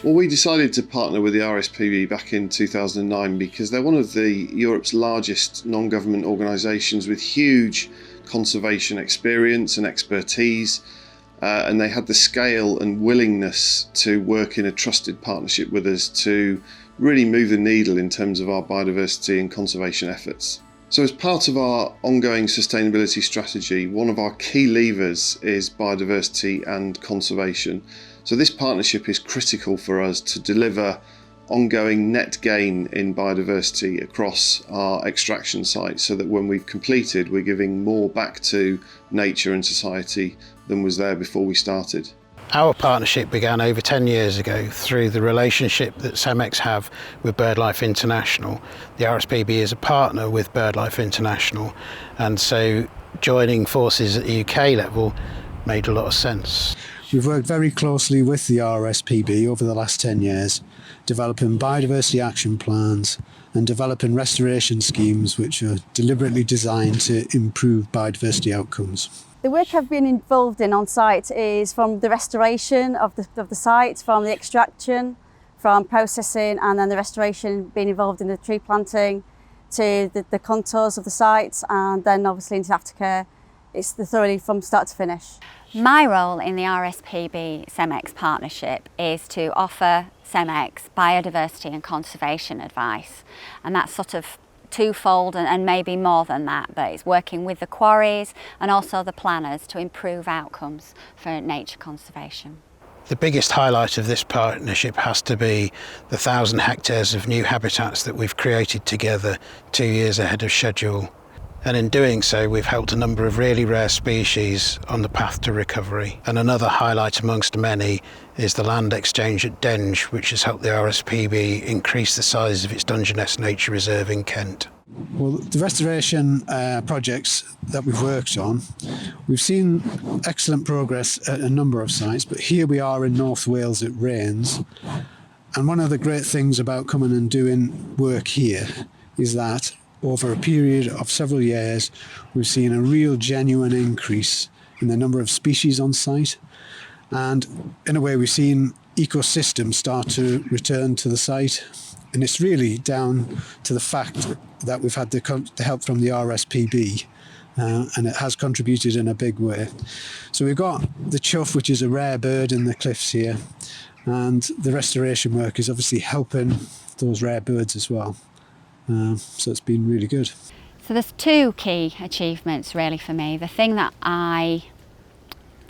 Well, we decided to partner with the RSPB back in 2009 because they're one of Europe's largest non-government organisations with huge conservation experience and expertise, and they had the scale and willingness to work in a trusted partnership with us to really move the needle in terms of our biodiversity and conservation efforts. So as part of our ongoing sustainability strategy, one of our key levers is biodiversity and conservation. So this partnership is critical for us to deliver ongoing net gain in biodiversity across our extraction sites, so that when we've completed, we're giving more back to nature and society than was there before we started. Our partnership began over 10 years ago through the relationship that CEMEX have with BirdLife International. The RSPB is a partner with BirdLife International, and so joining forces at the UK level made a lot of sense. We've worked very closely with the RSPB over the last 10 years, developing biodiversity action plans and developing restoration schemes which are deliberately designed to improve biodiversity outcomes. The work I've been involved in on site is from the restoration of the site, from the extraction, from processing, and then the restoration, being involved in the tree planting, to the contours of the site, and then obviously into aftercare. It's thoroughly from start to finish. My role in the RSPB CEMEX partnership is to offer CEMEX biodiversity and conservation advice, and that's sort of twofold and maybe more than that, but it's working with the quarries and also the planners to improve outcomes for nature conservation. The biggest highlight of this partnership has to be the 1,000 hectares of new habitats that we've created together 2 years ahead of schedule. And in doing so, we've helped a number of really rare species on the path to recovery. And another highlight amongst many is the land exchange at Denge, which has helped the RSPB increase the size of its Dungeness Nature Reserve in Kent. Well, the restoration projects that we've worked on, we've seen excellent progress at a number of sites, but here we are in North Wales at Rains. And one of the great things about coming and doing work here is that over a period of several years, we've seen a real genuine increase in the number of species on site. And in a way, we've seen ecosystems start to return to the site. And it's really down to the fact that we've had the help from the RSPB, and it has contributed in a big way. So we've got the chough, which is a rare bird in the cliffs here, and the restoration work is obviously helping those rare birds as well. So it's been really good. So there's two key achievements really for me. The thing that I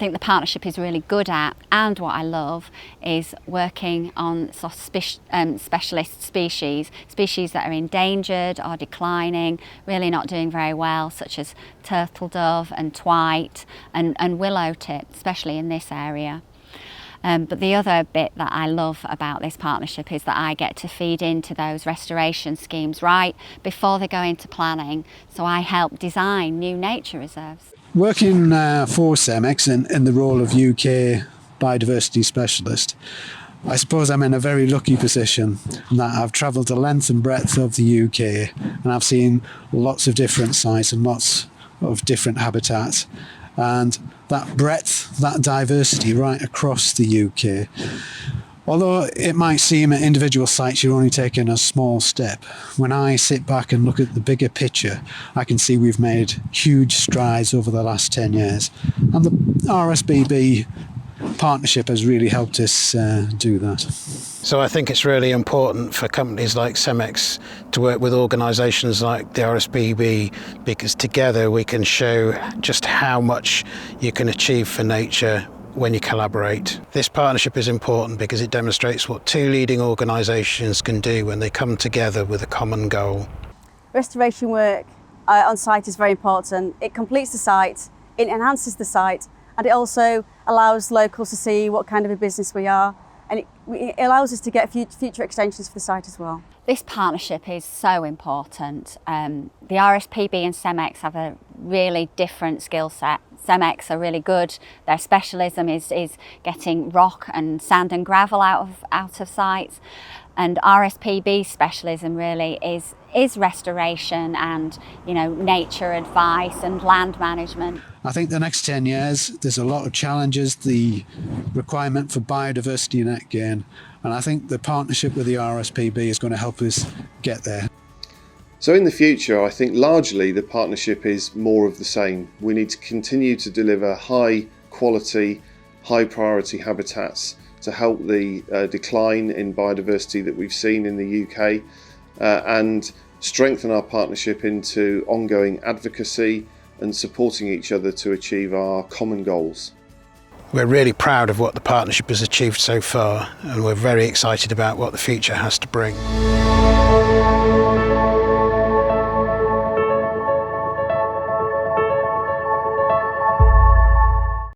think the partnership is really good at, and what I love, is working on sort of specialist species that are endangered or declining, really not doing very well, such as turtle dove and twite and willow tip, especially in this area. But the other bit that I love about this partnership is that I get to feed into those restoration schemes right before they go into planning. So I help design new nature reserves. Working for CEMEX in the role of UK biodiversity specialist, I suppose I'm in a very lucky position in that I've travelled the length and breadth of the UK, and I've seen lots of different sites and lots of different habitats. And that breadth, that diversity right across the UK. Although it might seem at individual sites you're only taking a small step, when I sit back and look at the bigger picture, I can see we've made huge strides over the last 10 years. And the RSPB partnership has really helped us do that. So I think it's really important for companies like CEMEX to work with organisations like the RSPB, because together we can show just how much you can achieve for nature when you collaborate. This partnership is important because it demonstrates what two leading organisations can do when they come together with a common goal. Restoration work on site is very important. It completes the site, it enhances the site, and it also allows locals to see what kind of a business we are, and it allows us to get future extensions for the site as well. This partnership is so important. The RSPB and CEMEX have a really different skill set. CEMEX are really good. Their specialism is getting rock and sand and gravel out of sites. And RSPB specialism really is restoration and, you know, nature advice and land management. I think the next 10 years, there's a lot of challenges, the requirement for biodiversity and net gain, and I think the partnership with the RSPB is going to help us get there. So in the future, I think largely the partnership is more of the same. We need to continue to deliver high quality, high priority habitats to help the decline in biodiversity that we've seen in the UK, and strengthen our partnership into ongoing advocacy and supporting each other to achieve our common goals. We're really proud of what the partnership has achieved so far, and we're very excited about what the future has to bring.